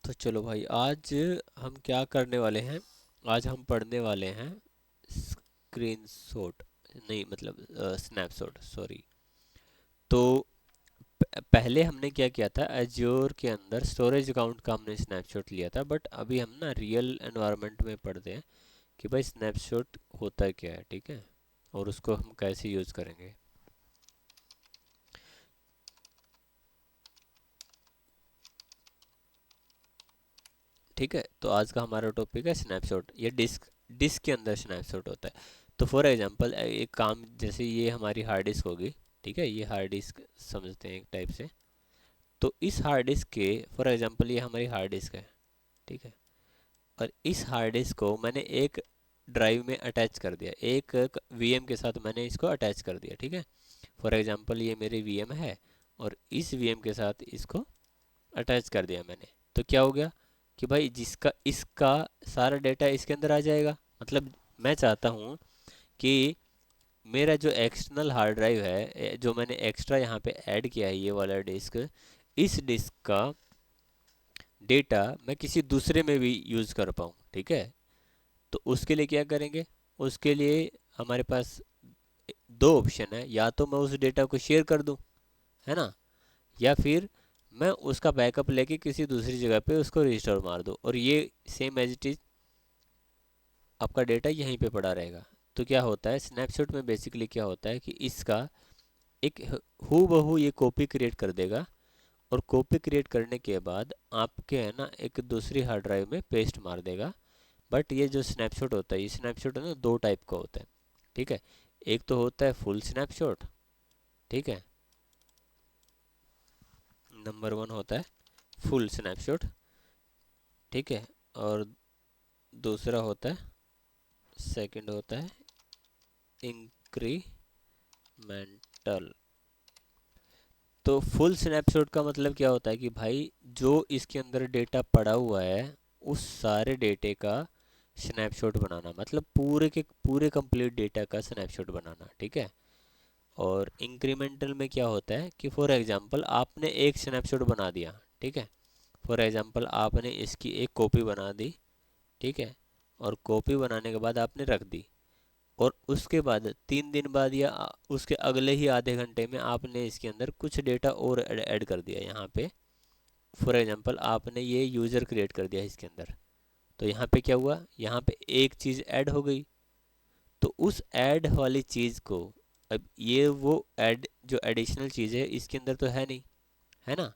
तो चलो भाई, आज हम क्या करने वाले हैं। आज हम पढ़ने वाले हैं स्क्रीनशॉट, नहीं मतलब स्नैपशॉट, सॉरी। तो पहले हमने क्या किया था, एज्योर के अंदर स्टोरेज अकाउंट का हमने स्नैपशॉट लिया था, बट अभी हम ना रियल एनवायरनमेंट में पढ़ते हैं कि भाई स्नैपशॉट होता क्या है, ठीक है, और उसको हम कैसे यूज़ करेंगे। ठीक है, तो आज का हमारा टॉपिक है स्नैपशॉट। ये डिस्क डिस्क के अंदर स्नैपशॉट होता है। तो फॉर एग्जांपल एक काम, जैसे ये हमारी हार्ड डिस्क होगी, ठीक है, ये हार्ड डिस्क समझते हैं एक टाइप से। तो इस हार्ड डिस्क के, फॉर एग्जांपल ये हमारी हार्ड डिस्क है, ठीक है, और इस हार्ड डिस्क को मैंने एक ड्राइव में अटैच कर दिया, एक वीएम के साथ मैंने इसको अटैच कर दिया, ठीक है। फॉर एग्जांपल ये मेरी वीएम है और इस वीएम के साथ इसको अटैच कर दिया मैंने। तो क्या हो गया कि भाई जिसका इसका सारा डेटा इसके अंदर आ जाएगा। मतलब मैं चाहता हूँ कि मेरा जो एक्सटर्नल हार्ड ड्राइव है, जो मैंने एक्स्ट्रा यहाँ पे ऐड किया है, ये वाला डिस्क, इस डिस्क का डेटा मैं किसी दूसरे में भी यूज़ कर पाऊँ, ठीक है। तो उसके लिए क्या करेंगे, उसके लिए हमारे पास दो ऑप्शन है। या तो मैं उस डेटा को शेयर कर दूँ, है ना, या फिर मैं उसका बैकअप लेके किसी दूसरी जगह पे उसको रिस्टोर मार दूँ और ये सेम एज इट इज आपका डेटा यहीं पे पड़ा रहेगा। तो क्या होता है स्नैपशॉट में, बेसिकली क्या होता है कि इसका एक हू बहू ये कॉपी क्रिएट कर देगा, और कॉपी क्रिएट करने के बाद आपके है ना एक दूसरी हार्ड ड्राइव में पेस्ट मार देगा। बट ये जो स्नैपशॉट होता है, ये स्नैपशॉट है ना दो टाइप का होता है, ठीक है। एक तो होता है फुल स्नैपशॉट, ठीक है, नंबर वन होता है फुल स्नैपशॉट, ठीक है। और दूसरा होता है, सेकंड होता है इंक्रीमेंटल। तो फुल स्नैपशॉट का मतलब क्या होता है कि भाई जो इसके अंदर डेटा पड़ा हुआ है उस सारे डेटे का स्नैपशॉट बनाना, मतलब पूरे के पूरे कंप्लीट डेटा का स्नैपशॉट बनाना, ठीक है। और इंक्रीमेंटल में क्या होता है कि फॉर एग्जांपल आपने एक स्नैपशॉट बना दिया, ठीक है। फॉर एग्जांपल आपने इसकी एक कॉपी बना दी, ठीक है, और कॉपी बनाने के बाद आपने रख दी, और उसके बाद 3 दिन बाद या उसके अगले ही आधे घंटे में आपने इसके अंदर कुछ डेटा और ऐड कर दिया यहाँ पे। फॉर एग्जांपल आपने ये यूज़र क्रिएट कर दिया इसके अंदर। तो यहाँ पे क्या हुआ, यहाँ पे एक चीज़ ऐड हो गई। तो उस ऐड वाली चीज़ को, अब ये वो ऐड जो एडिशनल चीज़ है इसके अंदर तो है नहीं, है ना।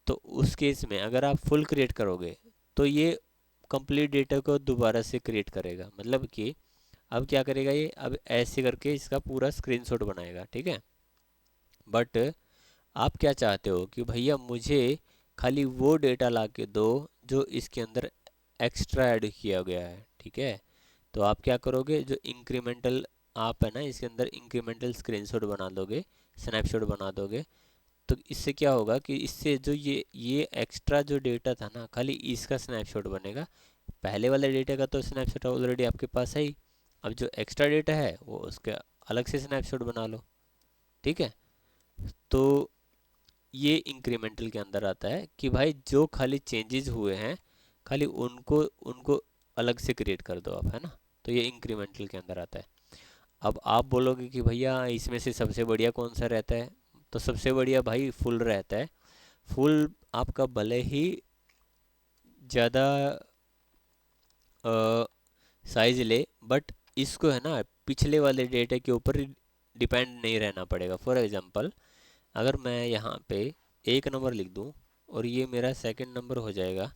तो उस केस में अगर आप फुल क्रिएट करोगे तो ये कंप्लीट डेटा को दोबारा से क्रिएट करेगा। मतलब कि अब क्या करेगा ये, अब ऐसे करके इसका पूरा स्क्रीनशॉट बनाएगा, ठीक है। बट आप क्या चाहते हो कि भैया मुझे खाली वो डेटा ला के दो जो इसके अंदर एक्स्ट्रा ऐड किया गया है, ठीक है। तो आप क्या करोगे, जो इंक्रीमेंटल आप है ना इसके अंदर इंक्रीमेंटल स्क्रीनशॉट बना दोगे, स्नैपशॉट बना दोगे। तो इससे क्या होगा कि इससे जो ये एक्स्ट्रा जो डेटा था ना, खाली इसका स्नैपशॉट बनेगा। पहले वाले डेटा का तो स्नैपशॉट ऑलरेडी आपके पास है ही। अब जो एक्स्ट्रा डेटा है वो उसके अलग से स्नैपशॉट बना लो, ठीक है। तो ये इंक्रीमेंटल के अंदर आता है कि भाई जो खाली चेंजेस हुए हैं, खाली उनको उनको अलग से क्रिएट कर दो आप, है ना। तो ये इंक्रीमेंटल के अंदर आता है। अब आप बोलोगे कि भैया इसमें से सबसे बढ़िया कौन सा रहता है। तो सबसे बढ़िया भाई फुल रहता है। फुल आपका भले ही ज़्यादा साइज ले, बट इसको है ना पिछले वाले डेटा के ऊपर डिपेंड नहीं रहना पड़ेगा। फॉर एग्जांपल अगर मैं यहाँ पे एक नंबर लिख दूँ और ये मेरा सेकंड नंबर हो जाएगा,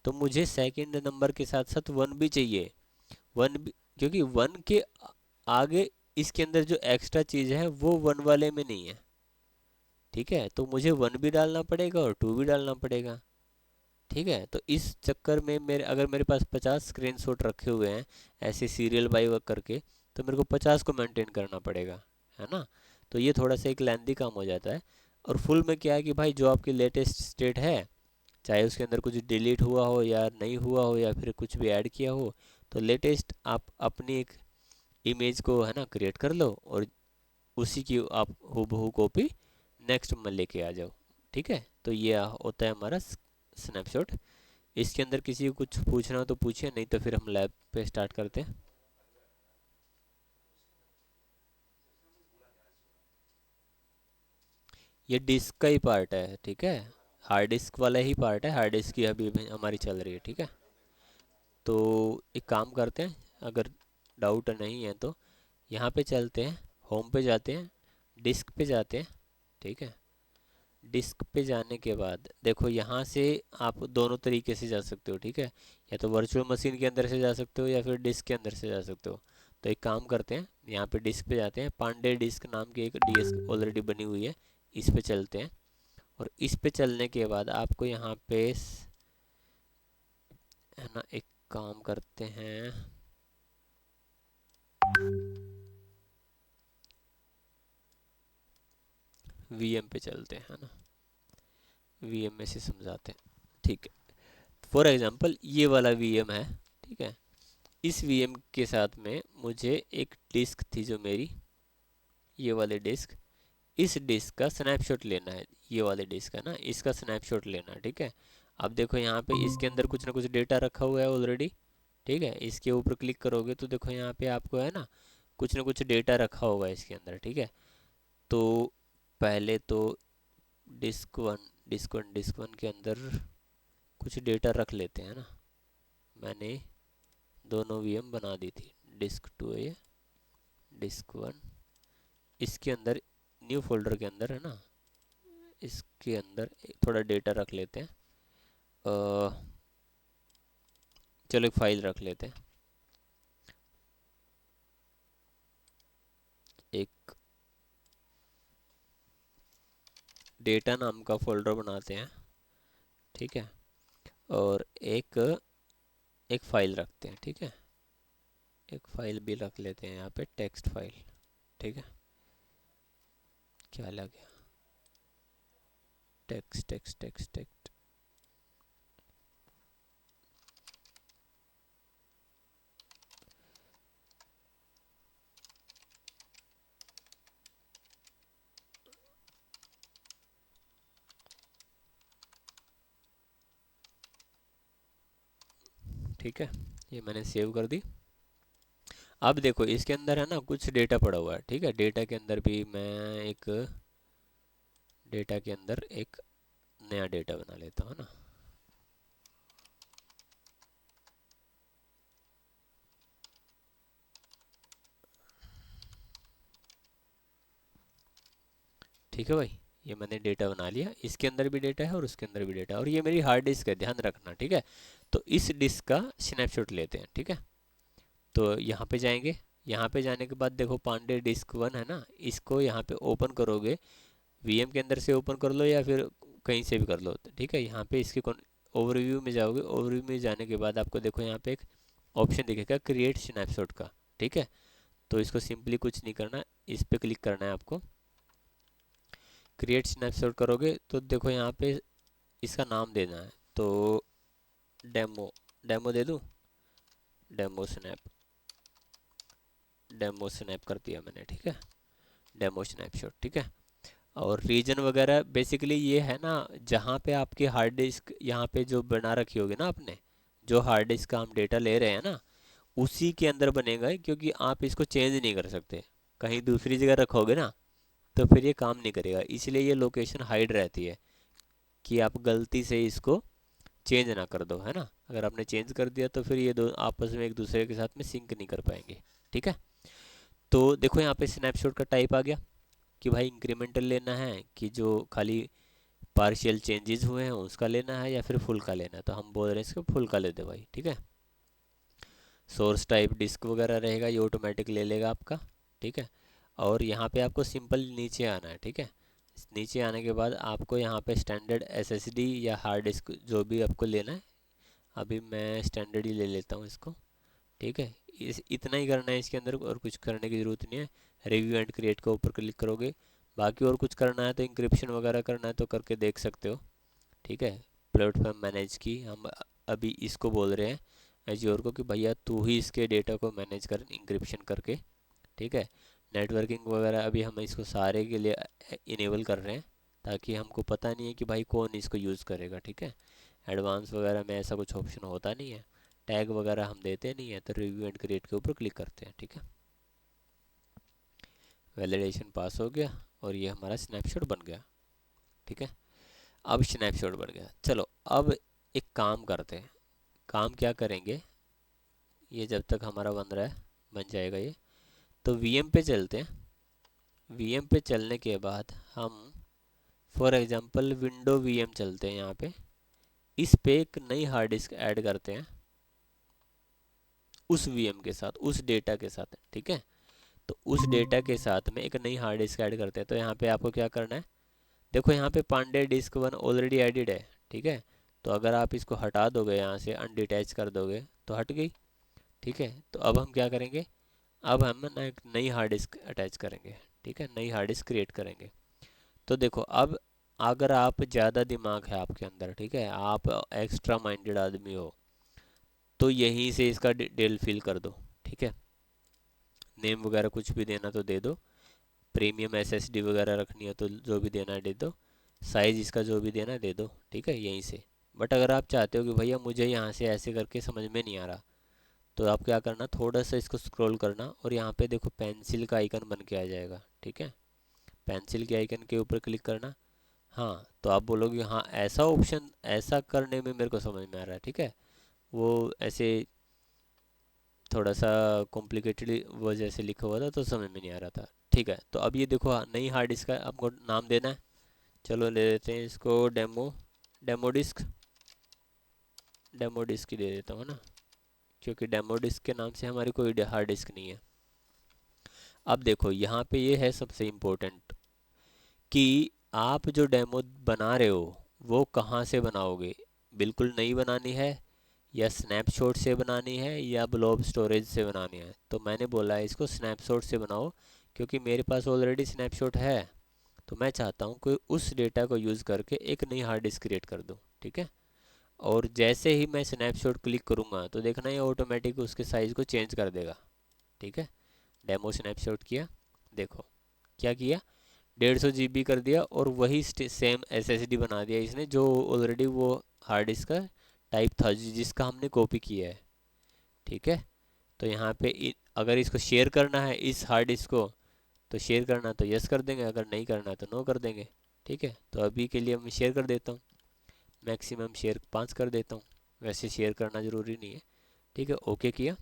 तो मुझे सेकंड नंबर के साथ साथ वन भी चाहिए। वन भी, क्योंकि वन के आगे इसके अंदर जो एक्स्ट्रा चीज़ है वो वन वाले में नहीं है, ठीक है। तो मुझे वन भी डालना पड़ेगा और टू भी डालना पड़ेगा, ठीक है। तो इस चक्कर में मेरे, अगर मेरे पास 50 स्क्रीनशॉट रखे हुए हैं ऐसे सीरियल बाई वर्क करके, तो मेरे को 50 को मेंटेन करना पड़ेगा, है ना। तो ये थोड़ा सा एक लेंदी काम हो जाता है। और फुल में क्या है कि भाई जो आपकी लेटेस्ट स्टेट है, चाहे उसके अंदर कुछ डिलीट हुआ हो या नहीं हुआ हो या फिर कुछ भी ऐड किया हो, तो लेटेस्ट आप अपनी एक इमेज को है ना क्रिएट कर लो और उसी की आप हूबहू कॉपी नेक्स्ट में लेके आ जाओ, ठीक है। तो ये होता है हमारा स्नैपशॉट। इसके अंदर किसी को कुछ पूछना हो तो पूछिए, नहीं तो फिर हम लैब पे स्टार्ट करते हैं। ये डिस्क का ही पार्ट है, ठीक है। हार्ड डिस्क वाला ही पार्ट है, हार्ड डिस्क की अभी भी हमारी चल रही है, ठीक है। तो एक काम करते हैं, अगर डाउट नहीं है तो यहाँ पे चलते हैं, होम पे जाते हैं, डिस्क पे जाते हैं, ठीक है। डिस्क पे जाने के बाद देखो यहाँ से आप दोनों तरीके से जा सकते हो, ठीक है। या तो वर्चुअल मशीन के अंदर से जा सकते हो या फिर डिस्क के अंदर से जा सकते हो। तो एक काम करते हैं, यहाँ पे डिस्क पे जाते हैं, पांडे डिस्क नाम की एक डिस्क ऑलरेडी बनी हुई है, इस पे चलते हैं। और इस पे चलने के बाद आपको यहाँ पे है ना, एक काम करते हैं, वीएम पे चलते हैं, है ना। वीएम में से समझाते हैं, ठीक है। फॉर एग्जांपल ये वाला वीएम है, ठीक है। इस वीएम के साथ में मुझे एक डिस्क थी जो मेरी, ये वाले डिस्क, इस डिस्क का स्नैपशॉट लेना है। ये वाले डिस्क है ना, इसका स्नैपशॉट लेना है, ठीक है। अब देखो यहाँ पे इसके अंदर कुछ ना कुछ डेटा रखा हुआ है ऑलरेडी, ठीक है। इसके ऊपर क्लिक करोगे तो देखो यहाँ पे आपको है ना कुछ ना कुछ डेटा रखा होगा इसके अंदर, ठीक है। तो पहले तो डिस्क वन के अंदर कुछ डेटा रख लेते हैं ना। मैंने दोनों वीएम बना दी थी, डिस्क टू है ये, डिस्क वन। इसके अंदर न्यू फोल्डर के अंदर है ना, इसके अंदर थोड़ा डेटा रख लेते हैं। चलो एक फाइल रख लेते हैं, एक डेटा नाम का फोल्डर बनाते हैं, ठीक है। और एक एक फाइल रखते हैं, ठीक है। एक फाइल भी रख लेते हैं यहाँ पे, टेक्स्ट फाइल, ठीक है। क्या लगे, टेक्स्ट टेक्स्ट टेक्स्ट टेक्स्ट, ठीक है। ये मैंने सेव कर दी। अब देखो इसके अंदर है ना कुछ डेटा पड़ा हुआ है, ठीक है। डेटा के अंदर भी मैं एक, डेटा के अंदर एक नया डेटा बना लेता हूँ ना। ठीक है भाई, ये मैंने डेटा बना लिया, इसके अंदर भी डेटा है और उसके अंदर भी डेटा है, और ये मेरी हार्ड डिस्क है, ध्यान रखना, ठीक है। तो इस डिस्क का स्नैपशॉट लेते हैं, ठीक है। तो यहाँ पे जाएंगे, यहाँ पे जाने के बाद देखो पांडे डिस्क वन है ना, इसको यहाँ पे ओपन करोगे, वीएम के अंदर से ओपन कर लो या फिर कहीं से भी कर लो, ठीक है। यहाँ पे इसके ओवरव्यू में जाओगे, ओवरव्यू में जाने के बाद आपको देखो यहाँ पे एक ऑप्शन दिखेगा क्रिएट स्नैपशॉट का, ठीक है। तो इसको सिंपली कुछ नहीं करना, इस पे क्लिक करना है आपको। क्रिएट स्नैपशॉट करोगे तो देखो यहाँ पे इसका नाम देना है, तो डेमो, डेमो दे दूँ, डेमो स्नैप, डेमो स्नैप कर दिया मैंने, ठीक है। डेमो स्नैपशॉट, ठीक है। और रीजन वगैरह बेसिकली ये है ना, जहाँ पे आपकी हार्ड डिस्क यहाँ पे जो बना रखी होगी ना आपने, जो हार्ड डिस्क का हम डेटा ले रहे हैं ना, उसी के अंदर बनेगा, क्योंकि आप इसको चेंज नहीं कर सकते। कहीं दूसरी जगह रखोगे ना तो फिर ये काम नहीं करेगा, इसलिए ये लोकेशन हाइड रहती है, कि आप गलती से इसको चेंज ना कर दो, है ना। अगर आपने चेंज कर दिया तो फिर ये दो आपस में एक दूसरे के साथ में सिंक नहीं कर पाएंगे, ठीक है। तो देखो यहाँ पे स्नैपशॉट का टाइप आ गया कि भाई इंक्रीमेंटल लेना है कि जो खाली पार्शियल चेंजेस हुए हैं उसका लेना है, या फिर फुल का लेना है। तो हम बोल रहे हैं इसको फुल का लेते भाई, ठीक है। सोर्स टाइप डिस्क वगैरह रहेगा, ये ऑटोमेटिक ले लेगा आपका, ठीक है। और यहाँ पे आपको सिंपल नीचे आना है, ठीक है। नीचे आने के बाद आपको यहाँ पे स्टैंडर्ड एसएसडी या हार्ड डिस्क जो भी आपको लेना है, अभी मैं स्टैंडर्ड ही ले लेता हूँ इसको, ठीक है। इस इतना ही करना है इसके अंदर, और कुछ करने की ज़रूरत नहीं है। रिव्यू एंड क्रिएट के ऊपर क्लिक करोगे, बाकी और कुछ करना है तो इंक्रिप्शन वगैरह करना है तो करके देख सकते हो, ठीक है। प्लेटफॉर्म मैनेज की हम अभी इसको बोल रहे हैं एज्योर को कि भैया तू ही इसके डेटा को मैनेज कर इंक्रिप्शन करके, ठीक है। नेटवर्किंग वगैरह अभी हम इसको सारे के लिए इनेबल कर रहे हैं, ताकि हमको पता नहीं है कि भाई कौन इसको यूज़ करेगा, ठीक है। एडवांस वगैरह में ऐसा कुछ ऑप्शन होता नहीं है, टैग वगैरह हम देते नहीं है, तो रिव्यू एंड क्रिएट के ऊपर क्लिक करते हैं। ठीक है, वैलिडेशन पास हो गया और ये हमारा स्नैपशॉट बन गया। ठीक है, अब स्नैपशॉट बन गया। चलो अब एक काम करते हैं। काम क्या करेंगे, ये जब तक हमारा बन रहा है, बन जाएगा ये, तो वीएम पे चलते हैं। वीएम पे चलने के बाद हम फॉर एग्जांपल विंडो वीएम चलते हैं यहाँ पे। इस पे एक नई हार्ड डिस्क ऐड करते हैं उस वीएम के साथ, उस डेटा के साथ। ठीक है, तो उस डेटा के साथ में एक नई हार्ड डिस्क ऐड करते हैं। तो यहाँ पे आपको क्या करना है, देखो यहाँ पे Pandey disk one already added है। ठीक है, तो अगर आप इसको हटा दोगे, यहाँ से अनडिटैच कर दोगे तो हट गई। ठीक है, तो अब हम क्या करेंगे, अब हम ना एक नई हार्ड डिस्क अटैच करेंगे। ठीक है, नई हार्ड डिस्क क्रिएट करेंगे। तो देखो अब अगर आप ज़्यादा दिमाग है आपके अंदर, ठीक है, आप एक्स्ट्रा माइंडेड आदमी हो, तो यहीं से इसका डिटेल फिल कर दो। ठीक है, नेम वगैरह कुछ भी देना तो दे दो, प्रीमियम एसएसडी वगैरह रखनी है तो जो भी देना है दे दो, साइज़ इसका जो भी देना है दे दो। ठीक है, यहीं से। बट अगर आप चाहते हो कि भैया मुझे यहाँ से ऐसे करके समझ में नहीं आ रहा, तो आप क्या करना, थोड़ा सा इसको स्क्रॉल करना और यहाँ पे देखो पेंसिल का आइकन बन के आ जाएगा। ठीक है, पेंसिल के आइकन के ऊपर क्लिक करना। हाँ, तो आप बोलोगे हाँ ऐसा ऑप्शन, ऐसा करने में मेरे को समझ में आ रहा है। ठीक है, वो ऐसे थोड़ा सा कॉम्प्लिकेटेड वो जैसे लिखा हुआ था तो समझ में नहीं आ रहा था। ठीक है, तो अब ये देखो नई हार्ड डिस्क का आपको नाम देना है। चलो ले देते हैं इसको demo, demo disk, demo disk ही दे देता हूँ ना, क्योंकि डेमो डिस्क के नाम से हमारी कोई हार्ड डिस्क नहीं है। अब देखो यहाँ पे ये है सबसे इम्पोर्टेंट कि आप जो डेमो बना रहे हो वो कहाँ से बनाओगे, बिल्कुल नई बनानी है या स्नैपशॉट से बनानी है या ब्लॉब स्टोरेज से बनानी है। तो मैंने बोला है इसको स्नैपशॉट से बनाओ, क्योंकि मेरे पास ऑलरेडी स्नैपशॉट है। तो मैं चाहता हूँ कि उस डेटा को यूज़ करके एक नई हार्ड डिस्क क्रिएट कर दूँ। ठीक है, और जैसे ही मैं स्नैपशॉट क्लिक करूँगा तो देखना ये ऑटोमेटिक उसके साइज़ को चेंज कर देगा। ठीक है, डेमो स्नैपशॉट किया, देखो क्या किया, 150 GB कर दिया और वही सेम एसएसडी बना दिया इसने, जो ऑलरेडी वो हार्ड डिस्क का टाइप था जिसका हमने कॉपी किया है। ठीक है, तो यहाँ पे अगर इसको शेयर करना है इस हार्ड डिस्क को, तो शेयर करना तो यस कर देंगे, अगर नहीं करना है तो नो कर देंगे। ठीक है, तो अभी के लिए मैं शेयर कर देता हूँ, मैक्सिमम शेयर 5 कर देता हूँ, वैसे शेयर करना ज़रूरी नहीं है। ठीक है, ओके किया।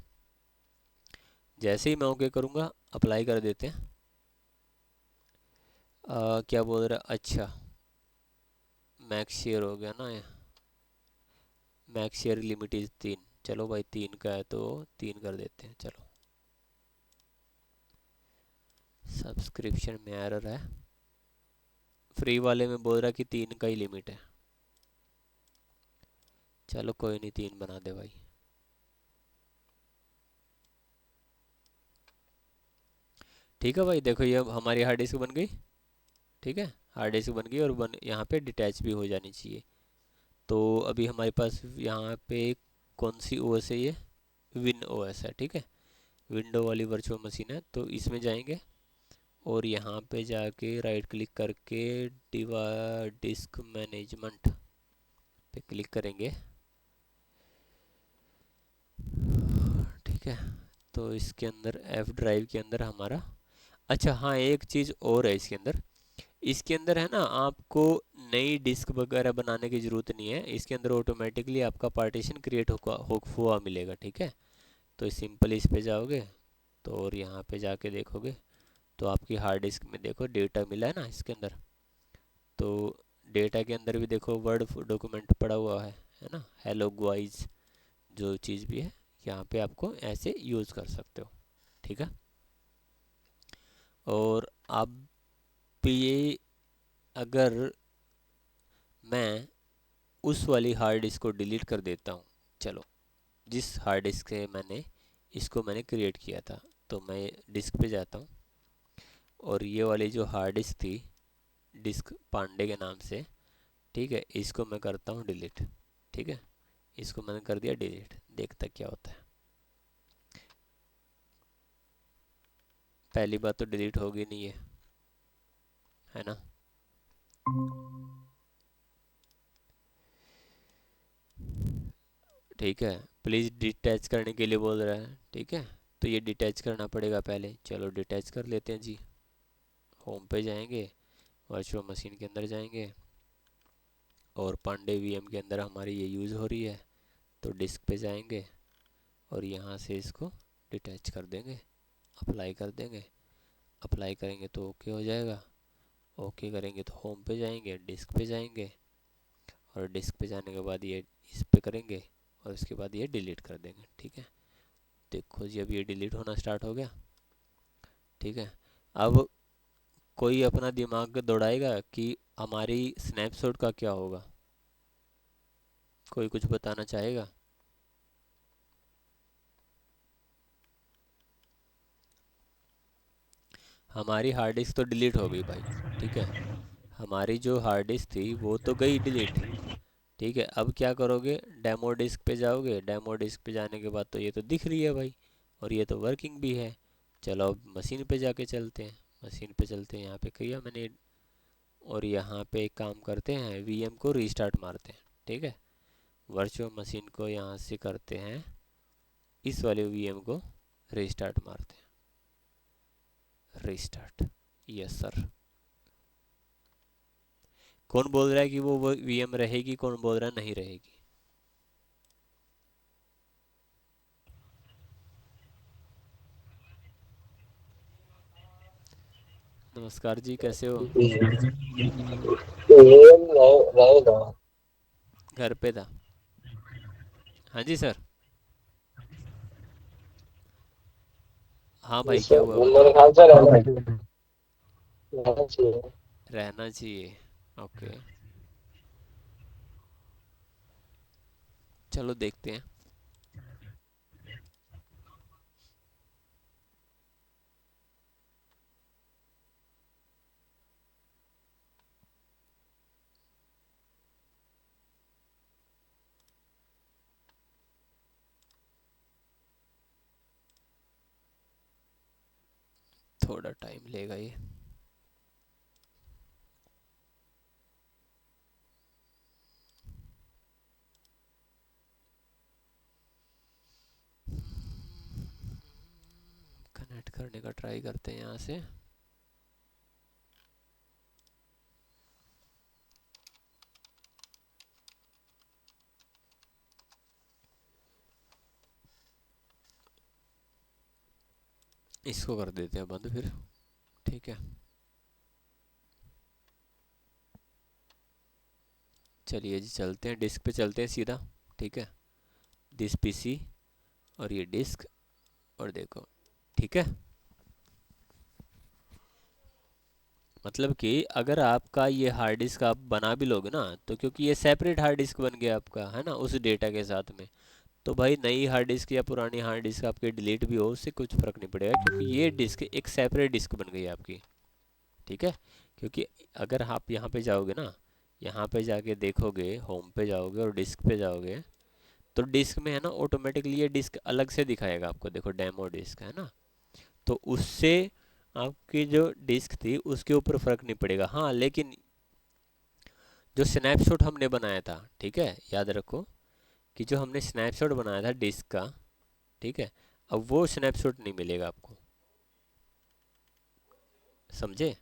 जैसे ही मैं ओके करूँगा अप्लाई कर देते हैं। क्या बोल रहा है, अच्छा मैक्स शेयर हो गया ना, मैक्स शेयर लिमिट इज़ 3। चलो भाई 3 का है तो 3 कर देते हैं। चलो, सब्सक्रिप्शन में एरर है, फ्री वाले में बोल रहा कि 3 का ही लिमिट है। चलो कोई नहीं, 3 बना दे भाई। ठीक है भाई, देखो ये अब हमारी हार्ड डिस्क बन गई। ठीक है, हार्ड डिस्क बन गई और यहाँ पे डिटैच भी हो जानी चाहिए। तो अभी हमारे पास यहाँ पे कौन सी ओएस है, ये विन ओएस है। ठीक है, विंडो वाली वर्चुअल मशीन है, तो इसमें जाएंगे और यहाँ पे जाके राइट क्लिक करके डिस्क मैनेजमेंट पे क्लिक करेंगे। ठीक है, तो इसके अंदर एफ ड्राइव के अंदर हमारा, अच्छा हाँ एक चीज़ और है इसके अंदर, इसके अंदर है ना आपको नई डिस्क वगैरह बनाने की ज़रूरत नहीं है। इसके अंदर ऑटोमेटिकली आपका पार्टीशन क्रिएट हुआ मिलेगा। ठीक है, तो सिंपल इस पे जाओगे तो और यहाँ पे जाके देखोगे तो आपकी हार्ड डिस्क में देखो डेटा मिला है ना इसके अंदर। तो डेटा के अंदर भी देखो वर्ड डॉक्यूमेंट पड़ा हुआ है ना, हेलो ग्वाइज जो चीज़ भी है, यहाँ पे आपको ऐसे यूज़ कर सकते हो। ठीक है, और अब ये अगर मैं उस वाली हार्ड डिस्क को डिलीट कर देता हूँ, चलो जिस हार्ड डिस्क से मैंने क्रिएट किया था, तो मैं डिस्क पे जाता हूँ और ये वाली जो हार्ड डिस्क थी डिस्क पांडे के नाम से, ठीक है, इसको मैं करता हूँ डिलीट। ठीक है, इसको मैंने कर दिया डिलीट, देखता क्या होता है। पहली बात तो डिलीट होगी नहीं है ना। ठीक है, प्लीज़ डिटैच करने के लिए बोल रहा है। ठीक है, तो ये डिटैच करना पड़ेगा पहले। चलो डिटैच कर लेते हैं जी। होम पे जाएंगे, वर्चुअल मशीन के अंदर जाएंगे, और पांडे वीएम के अंदर हमारी ये यूज़ हो रही है, तो डिस्क पे जाएंगे और यहाँ से इसको डिटैच कर देंगे, अप्लाई कर देंगे। अप्लाई करेंगे तो ओके हो जाएगा। ओके करेंगे तो होम पे जाएंगे, डिस्क पे जाएंगे, और डिस्क पे जाने के बाद ये इस पे करेंगे, और उसके बाद ये डिलीट कर देंगे। ठीक है, देखो जी अब ये डिलीट होना स्टार्ट हो गया। ठीक है, अब कोई अपना दिमाग दौड़ाएगा कि हमारी स्नैपशॉट का क्या होगा? कोई कुछ बताना चाहेगा? हमारी हार्ड डिस्क तो डिलीट हो गई भाई। ठीक है, हमारी जो हार्ड डिस्क थी वो तो गई डिलीट। ठीक है, अब क्या करोगे? डेमो डिस्क पे जाओगे। डेमो डिस्क पे जाने के बाद तो ये तो दिख रही है भाई, और ये तो वर्किंग भी है। चलो अब मशीन पे जाके चलते हैं। मशीन पे चलते हैं, यहाँ पे किया मैंने, और यहाँ पे एक काम करते हैं, वीएम को रीस्टार्ट मारते हैं। ठीक है, वर्चुअल मशीन को यहाँ से करते हैं, इस वाले वीएम को रीस्टार्ट मारते हैं। Restart, yes sir. कौन बोल रहा है कि वो वीएम रहेगी, कौन बोल रहा है नहीं रहेगी? नमस्कार जी, कैसे हो? रहेगा। घर पे था। हाँ जी सर। हाँ जी भाई, क्या सर, हुआ मेरे बताओ। ख्याल से रहना चाहिए। रहना चाहिए, ओके। चलो देखते हैं। थोड़ा टाइम लेगा ये। कनेक्ट करने का ट्राई करते हैं यहाँ से। इसको कर देते हैं बंद फिर। ठीक है, चलिए जी चलते हैं, डिस्क पे चलते हैं सीधा। ठीक है, दिस पीसी, और ये डिस्क, और देखो। ठीक है, मतलब कि अगर आपका ये हार्ड डिस्क आप बना भी लोगे ना, तो क्योंकि ये सेपरेट हार्ड डिस्क बन गया आपका, है ना, उस डेटा के साथ में, तो भाई नई हार्ड डिस्क या पुरानी हार्ड डिस्क आपकी डिलीट भी हो, उससे कुछ फ़र्क नहीं पड़ेगा, क्योंकि ये डिस्क एक सेपरेट डिस्क बन गई आपकी। ठीक है, क्योंकि अगर आप यहाँ पे जाओगे ना, यहाँ पे जाके देखोगे, होम पे जाओगे और डिस्क पे जाओगे, तो डिस्क में है ना ऑटोमेटिकली ये डिस्क अलग से दिखाएगा आपको। देखो डेमो डिस्क है ना, तो उससे आपकी जो डिस्क थी उसके ऊपर फ़र्क नहीं पड़ेगा। हाँ, लेकिन जो स्नैपशॉट हमने बनाया था, ठीक है, याद रखो कि जो हमने स्नैपशॉट बनाया था डिस्क का, ठीक है, अब वो स्नैपशॉट नहीं मिलेगा आपको। समझे?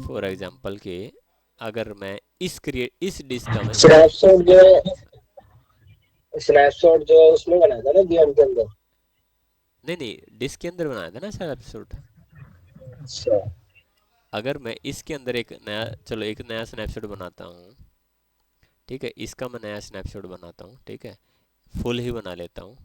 फॉर एग्जांपल के, अगर मैं इस डिस्क का मैं स्नैप, स्नैपशॉट जो स्नैपशॉट जो उसमें बनाया था ना गेम के अंदर। नहीं नहीं, डिस्क के अंदर बनाया था ना स्नैपशॉट। अच्छा। अगर मैं इसके अंदर एक नया, चलो एक नया स्नैपशॉट बनाता हूँ। ठीक है, इसका मैं नया स्नैपशॉट बनाता हूँ। ठीक है, फुल ही बना लेता हूँ।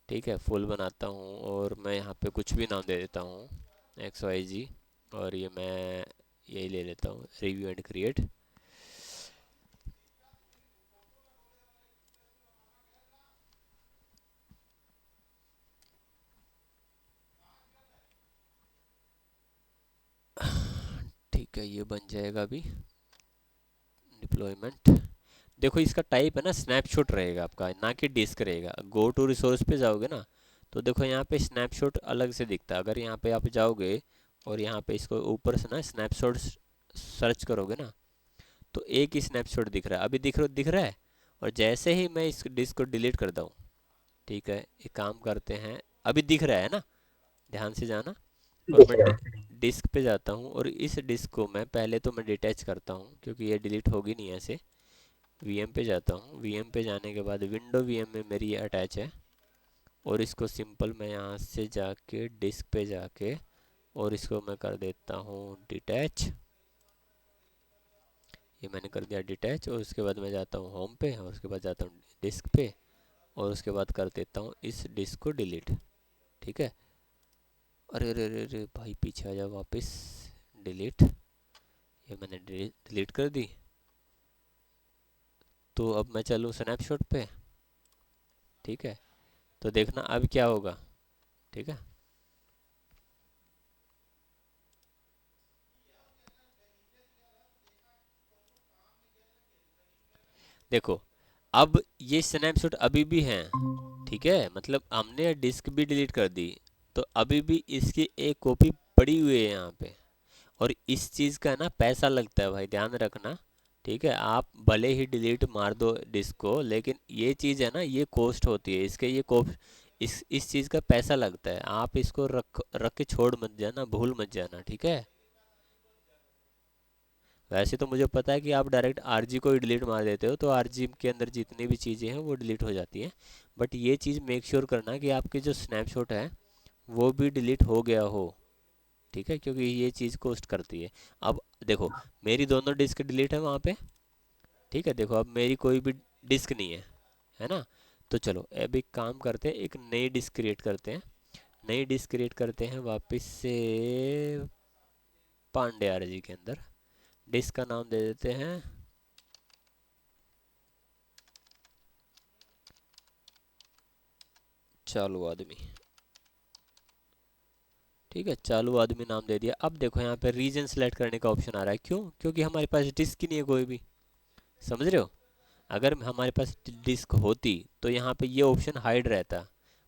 ठीक है, फुल बनाता हूँ, और मैं यहाँ पे कुछ भी नाम दे देता हूँ, एक्स वाई जी, और ये मैं यही ले लेता हूँ, रिव्यू एंड क्रिएट। ठीक है, ये बन जाएगा अभी डिप्लॉयमेंट। देखो इसका टाइप है ना स्नैपशॉट रहेगा आपका, ना कि डिस्क रहेगा। गो टू रिसोर्स पे जाओगे ना, तो देखो यहाँ पे स्नैपशॉट अलग से दिखता है। अगर यहाँ पे आप जाओगे और यहाँ पे इसको ऊपर से ना स्नैपशॉट सर्च करोगे ना, तो एक ही स्नैपशॉट दिख रहा है, अभी दिख रहा है। और जैसे ही मैं इस डिस्क को डिलीट करता हूँ, ठीक है, एक काम करते हैं, अभी दिख रहा है ना, ध्यान से जाना। और दिख मैं रहा है। डिस्क पे जाता हूँ और इस डिस्क को मैं पहले तो मैं डिटैच करता हूँ क्योंकि ये डिलीट होगी नहीं ऐसे। वीएम पे जाता हूँ, वीएम पे जाने के बाद विंडो वीएम में मेरी ये अटैच है, और इसको सिंपल मैं यहाँ से जाके डिस्क पे जाके और इसको मैं कर देता हूँ डिटैच। ये मैंने कर दिया डिटैच, और उसके बाद मैं जाता हूँ होम पे, और उसके बाद जाता हूँ डिस्क पे, और उसके बाद कर देता हूँ इस डिस्क को डिलीट। ठीक है। अरे अरे अरे अरे भाई पीछे आ जाओ वापस। डिलीट, ये मैंने डिलीट कर दी। तो अब मैं चलूँ स्नैपशॉट पे। ठीक है, तो देखना अब क्या होगा। ठीक है, देखो अब ये स्नैपशॉट अभी भी हैं। ठीक है, मतलब हमने डिस्क भी डिलीट कर दी, तो अभी भी इसकी एक कॉपी पड़ी हुई है यहाँ पे। और इस चीज़ का ना पैसा लगता है भाई, ध्यान रखना। ठीक है, आप भले ही डिलीट मार दो डिस्क को, लेकिन ये चीज़ है ना, ये कॉस्ट होती है इसके, ये कॉस्ट, इस चीज़ का पैसा लगता है। आप इसको रख रख के छोड़ मत जाना, भूल मत जाना। ठीक है, वैसे तो मुझे पता है कि आप डायरेक्ट आरजी को ही डिलीट मार देते हो, तो आरजी के अंदर जितनी भी चीज़ें हैं वो डिलीट हो जाती हैं। बट ये चीज़ मेक श्योर करना कि आपके जो स्नैपशॉट है वो भी डिलीट हो गया हो। ठीक है, क्योंकि ये चीज़ कॉस्ट करती है। अब देखो, मेरी दोनों डिस्क डिलीट है वहाँ पे। ठीक है, देखो अब मेरी कोई भी डिस्क नहीं है ना। तो चलो अब एक काम करते हैं, एक नई डिस्क क्रिएट करते हैं। नई डिस्क क्रिएट करते हैं वापस से पांडे आरजी के अंदर। डिस्क का नाम दे देते हैं चालू आदमी। ठीक है, चालू आदमी नाम दे दिया। अब देखो यहाँ पे रीजन सेलेक्ट करने का ऑप्शन आ रहा है, क्यों? क्योंकि हमारे पास डिस्क ही नहीं है कोई भी। समझ रहे हो? अगर हमारे पास डिस्क होती तो यहाँ पे ये ऑप्शन हाइड रहता।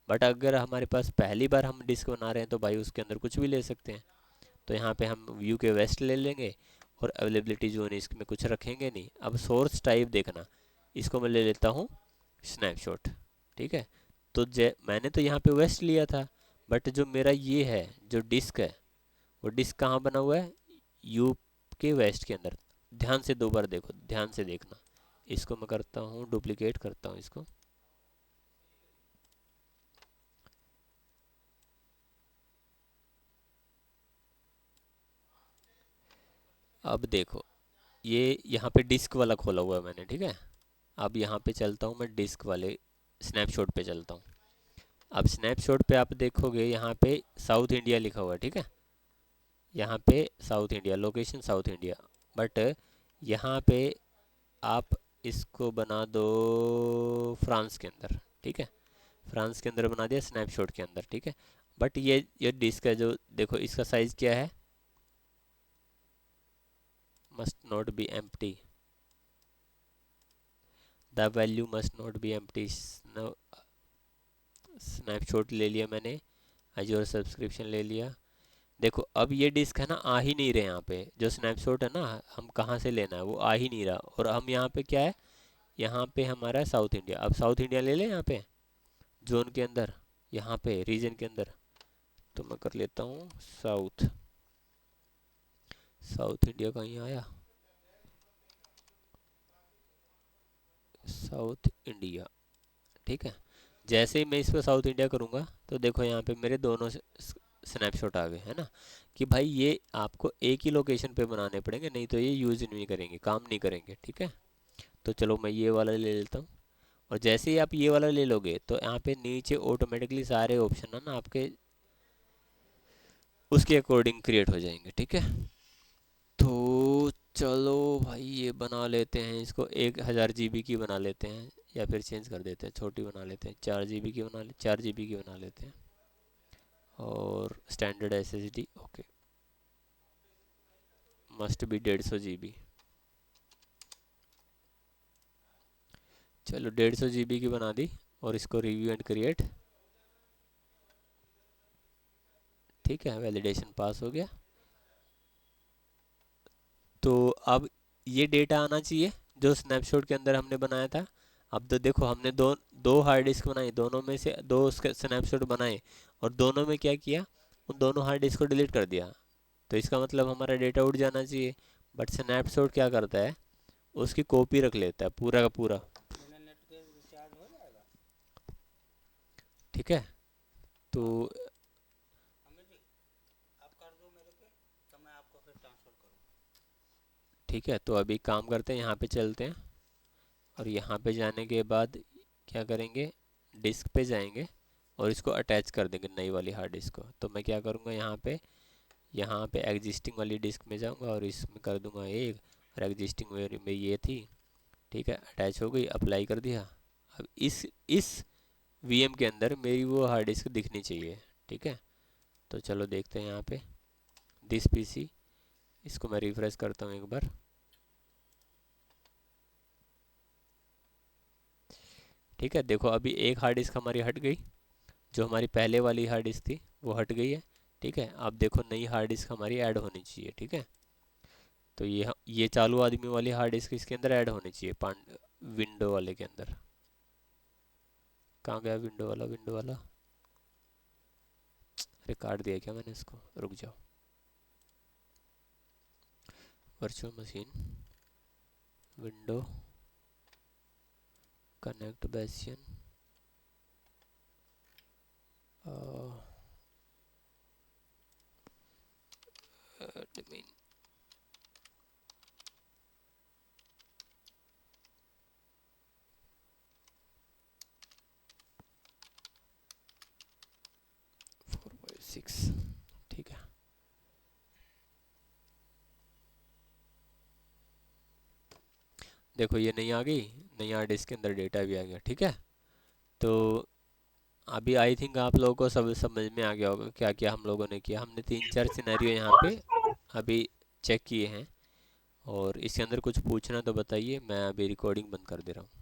बट अगर हमारे पास पहली बार हम डिस्क बना रहे हैं तो भाई उसके अंदर कुछ भी ले सकते हैं। तो यहाँ पे हम व्यू के वेस्ट ले लेंगे, और अवेलेबिलिटी जोन इसमें कुछ रखेंगे नहीं। अब सोर्स टाइप देखना, इसको मैं ले लेता हूँ स्नैपशॉट। ठीक है, तो मैंने तो यहाँ पे वेस्ट लिया था, बट जो मेरा ये है जो डिस्क है, वो डिस्क कहाँ बना हुआ है? यू के वेस्ट के अंदर। ध्यान से दो बार देखो, ध्यान से देखना। इसको मैं करता हूँ, डुप्लीकेट करता हूँ इसको। अब देखो, ये यहाँ पे डिस्क वाला खोला हुआ है मैंने। ठीक है, अब यहाँ पे चलता हूँ मैं, डिस्क वाले स्नैपशॉट पे चलता हूँ। अब स्नैपशॉट पे आप देखोगे यहाँ पे साउथ इंडिया लिखा हुआ है। ठीक है, यहाँ पे south India, location south India. But यहाँ पे आप इसको बना दो फ्रांस के अंदर। ठीक है, फ्रांस के अंदर बना दिया स्नैपशॉट के अंदर। ठीक है, बट ये डिस्क है जो, देखो इसका साइज़ क्या है? Must not be empty, the value must not be empty. Snapshot ले लिया मैंने, अजूर सब्सक्रिप्शन ले लिया। देखो अब ये डिस्क है ना, आ ही नहीं रहे यहाँ पे। जो स्नैपशॉट है ना, हम कहाँ से लेना है वो आ ही नहीं रहा। और हम यहाँ पे क्या है, यहाँ पे हमारा साउथ इंडिया। अब साउथ इंडिया ले लें यहाँ पे जोन के अंदर, यहाँ पे रीजन के अंदर। तो मैं कर लेता हूँ साउथ। साउथ इंडिया कहीं आया? South India. ठीक है, जैसे ही मैं इस पर साउथ इंडिया करूँगा तो देखो यहाँ पे मेरे दोनों स्नैपशॉट आ गए, है ना। कि भाई ये आपको एक ही लोकेशन पे बनाने पड़ेंगे, नहीं तो ये यूज़ नहीं करेंगे, काम नहीं करेंगे। ठीक है, तो चलो मैं ये वाला ले लेता हूँ। और जैसे ही आप ये वाला ले लोगे तो यहाँ पे नीचे ऑटोमेटिकली सारे ऑप्शन है ना आपके उसके अकॉर्डिंग क्रिएट हो जाएंगे। ठीक है, तो चलो भाई ये बना लेते हैं इसको, 1000 GB की बना लेते हैं, या फिर चेंज कर देते हैं, छोटी बना लेते हैं, 4 GB की बना ले, 4 GB की बना लेते हैं। और standard SSD okay, must be 150 GB। चलो 150 GB की बना दी, और इसको रिव्यू एंड क्रिएट। ठीक है, वैलिडेशन पास हो गया। तो अब ये डेटा आना चाहिए जो स्नैपशॉट के अंदर हमने बनाया था। अब तो देखो हमने दो दो हार्ड डिस्क बनाई, दोनों में से दो उसके स्नैपशॉट बनाए, और दोनों में क्या किया, उन दोनों हार्ड डिस्क को डिलीट कर दिया। तो इसका मतलब हमारा डेटा उड़ जाना चाहिए। बट स्नैपशॉट क्या करता है, उसकी कॉपी रख लेता है पूरा का पूरा। ठीक है। तो ठीक है, तो अभी काम करते हैं, यहाँ पे चलते हैं, और यहाँ पे जाने के बाद क्या करेंगे, डिस्क पे जाएंगे और इसको अटैच कर देंगे नई वाली हार्ड डिस्क को। तो मैं क्या करूँगा, यहाँ पे एग्जिस्टिंग वाली डिस्क में जाऊँगा और इसमें कर दूँगा एक, और एग्जिस्टिंग में ये थी। ठीक है, अटैच हो गई, अप्लाई कर दिया। अब इस वीएम के अंदर मेरी वो हार्ड डिस्क दिखनी चाहिए। ठीक है, तो चलो देखते हैं यहाँ पे दिस पीसी, इसको मैं रिफ्रेश करता हूँ एक बार। ठीक है, देखो अभी एक हार्ड डिस्क हमारी हट गई, जो हमारी पहले वाली हार्ड डिस्क थी वो हट गई है। ठीक है, अब देखो नई हार्ड डिस्क हमारी ऐड होनी चाहिए। ठीक है, तो ये चालू आदमी वाली हार्ड डिस्क इसके अंदर ऐड होनी चाहिए, पांड विंडो वाले के अंदर। कहाँ गया विंडो वाला, विंडो वाला, अरे काट दिया क्या मैंने इसको, रुक जाओ। Virtual machine, window, connect Bayesian, admin 4/6। ठीक है, देखो ये नहीं आ गई, नई हार्ड डिस्क के अंदर डेटा भी आ गया। ठीक है, तो अभी आई थिंक आप लोगों को सब समझ में आ गया होगा क्या क्या हम लोगों ने किया। हमने 3 4 सिनेरियो यहाँ पे अभी चेक किए हैं, और इसके अंदर कुछ पूछना तो बताइए, मैं अभी रिकॉर्डिंग बंद कर दे रहा हूँ।